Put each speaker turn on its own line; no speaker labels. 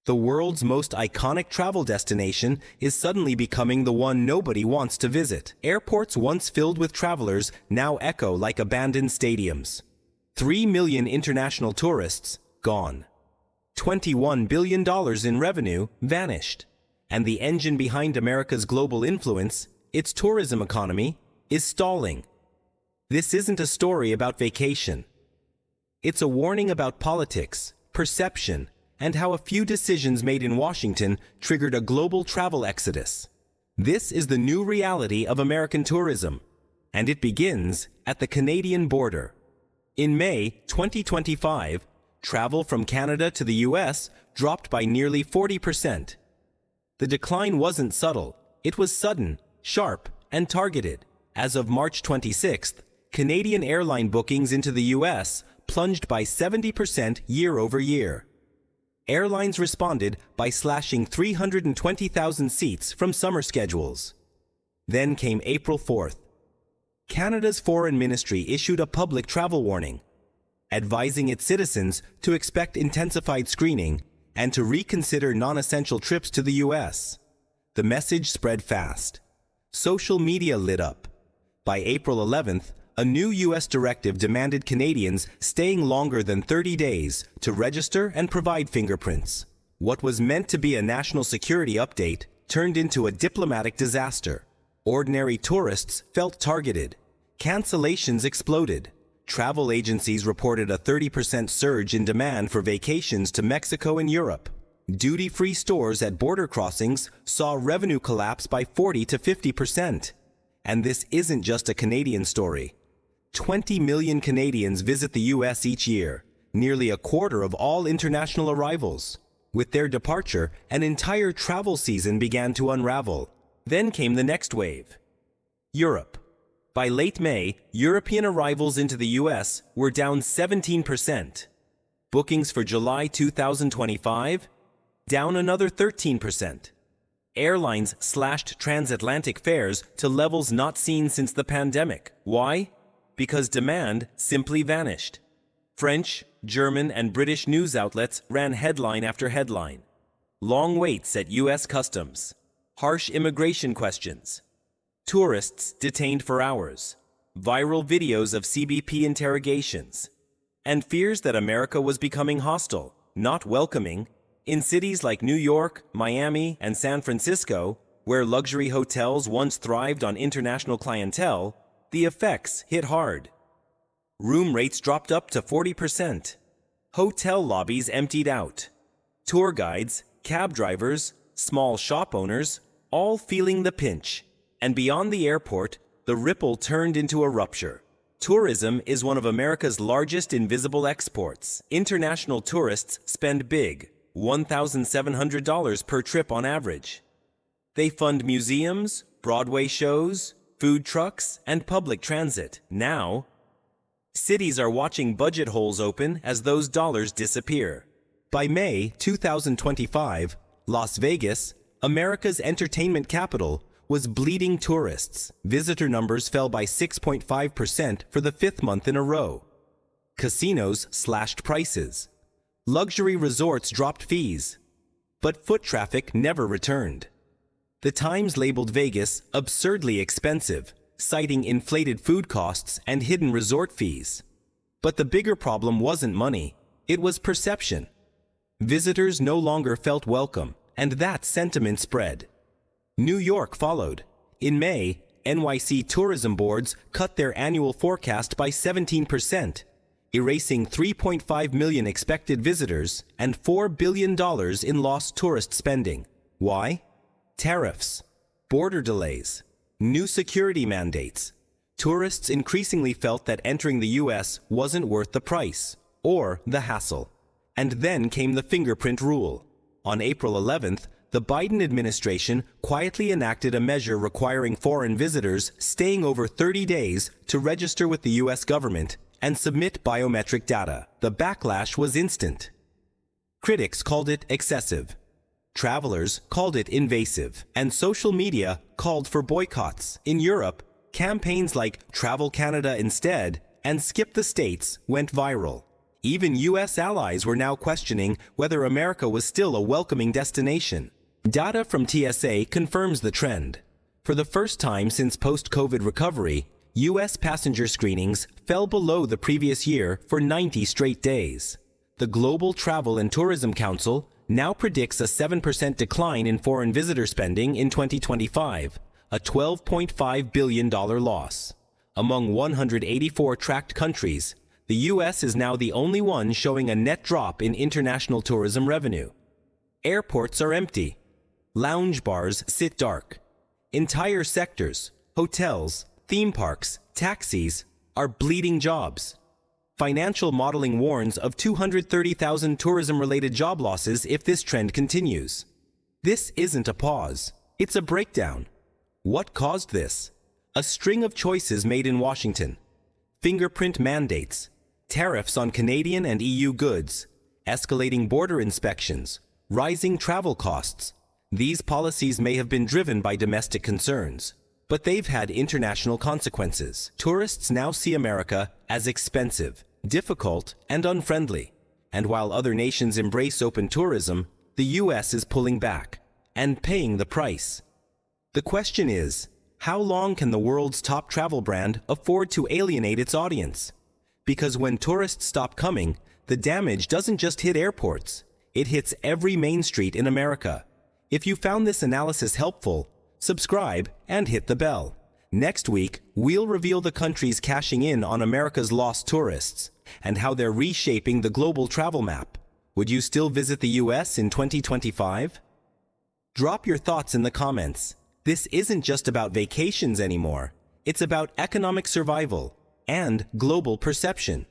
The world's most iconic travel destination is suddenly becoming the one nobody wants to visit. Airports once filled with travelers now echo like abandoned stadiums. 3 million international tourists, gone. $21 billion in revenue, vanished. And the engine behind America's global influence, its tourism economy, is stalling. This isn't a story about vacation. It's a warning about politics, perception, and how a few decisions made in Washington triggered a global travel exodus. This is the new reality of American tourism, and it begins at the Canadian border. In May 2025, travel from Canada to the US dropped by nearly 40%. The decline wasn't subtle, it was sudden, sharp, and targeted. As of March 26th, Canadian airline bookings into the US plunged by 70% year over year. Airlines responded by slashing 320,000 seats from summer schedules. Then came April 4th. Canada's Foreign Ministry issued a public travel warning, advising its citizens to expect intensified screening and to reconsider non-essential trips to the US. The message spread fast. Social media lit up. By April 11th, a new U.S. directive demanded Canadians staying longer than 30 days to register and provide fingerprints. What was meant to be a national security update turned into a diplomatic disaster. Ordinary tourists felt targeted. Cancellations exploded. Travel agencies reported a 30% surge in demand for vacations to Mexico and Europe. Duty-free stores at border crossings saw revenue collapse by 40 to 50%. And this isn't just a Canadian story. 20 million Canadians visit the U.S. each year, nearly a quarter of all international arrivals. With their departure, an entire travel season began to unravel. Then came the next wave. Europe. By late May, European arrivals into the U.S. were down 17%. Bookings for July 2025? Down another 13%. Airlines slashed transatlantic fares to levels not seen since the pandemic. Why? Because demand simply vanished. French, German, and British news outlets ran headline after headline. Long waits at U.S. customs. Harsh immigration questions. Tourists detained for hours. Viral videos of CBP interrogations. And fears that America was becoming hostile, not welcoming. In cities like New York, Miami, and San Francisco, where luxury hotels once thrived on international clientele, the effects hit hard. Room rates dropped up to 40%. Hotel lobbies emptied out. Tour guides, cab drivers, small shop owners, all feeling the pinch. And beyond the airport, the ripple turned into a rupture. Tourism is one of America's largest invisible exports. International tourists spend big, $1,700 per trip on average. They fund museums, Broadway shows, food trucks, and public transit. Now, cities are watching budget holes open as those dollars disappear. By May 2025, Las Vegas, America's entertainment capital, was bleeding tourists. Visitor numbers fell by 6.5% for the fifth month in a row. Casinos slashed prices. Luxury resorts dropped fees. But foot traffic never returned. The Times labeled Vegas absurdly expensive, citing inflated food costs and hidden resort fees. But the bigger problem wasn't money, it was perception. Visitors no longer felt welcome, and that sentiment spread. New York followed. In May, NYC tourism boards cut their annual forecast by 17%, erasing 3.5 million expected visitors and $4 billion in lost tourist spending. Why? Tariffs, border delays, new security mandates. Tourists increasingly felt that entering the U.S. wasn't worth the price or the hassle. And then came the fingerprint rule. On April 11th, the Biden administration quietly enacted a measure requiring foreign visitors staying over 30 days to register with the U.S. government and submit biometric data. The backlash was instant. Critics called it excessive. Travelers called it invasive, and social media called for boycotts. In Europe, campaigns like Travel Canada Instead and Skip the States went viral. Even U.S. allies were now questioning whether America was still a welcoming destination. Data from TSA confirms the trend. For the first time since post-COVID recovery, U.S. passenger screenings fell below the previous year for 90 straight days. The Global Travel and Tourism Council now predicts a 7% decline in foreign visitor spending in 2025, a $12.5 billion loss. Among 184 tracked countries, the U.S. is now the only one showing a net drop in international tourism revenue. Airports are empty. Lounge bars sit dark. Entire sectors, hotels, theme parks, taxis, are bleeding jobs. Financial modeling warns of 230,000 tourism-related job losses if this trend continues. This isn't a pause, it's a breakdown. What caused this? A string of choices made in Washington. Fingerprint mandates, tariffs on Canadian and EU goods, escalating border inspections, rising travel costs. These policies may have been driven by domestic concerns, but they've had international consequences. Tourists now see America as expensive, difficult, and unfriendly. And while other nations embrace open tourism, the U.S. is pulling back and paying the price. The question is, how long can the world's top travel brand afford to alienate its audience? Because when tourists stop coming, the damage doesn't just hit airports, it hits every main street in America. If you found this analysis helpful, subscribe and hit the bell. Next week, we'll reveal the countries cashing in on America's lost tourists and how they're reshaping the global travel map. Would you still visit the US in 2025? Drop your thoughts in the comments. This isn't just about vacations anymore. It's about economic survival and global perception.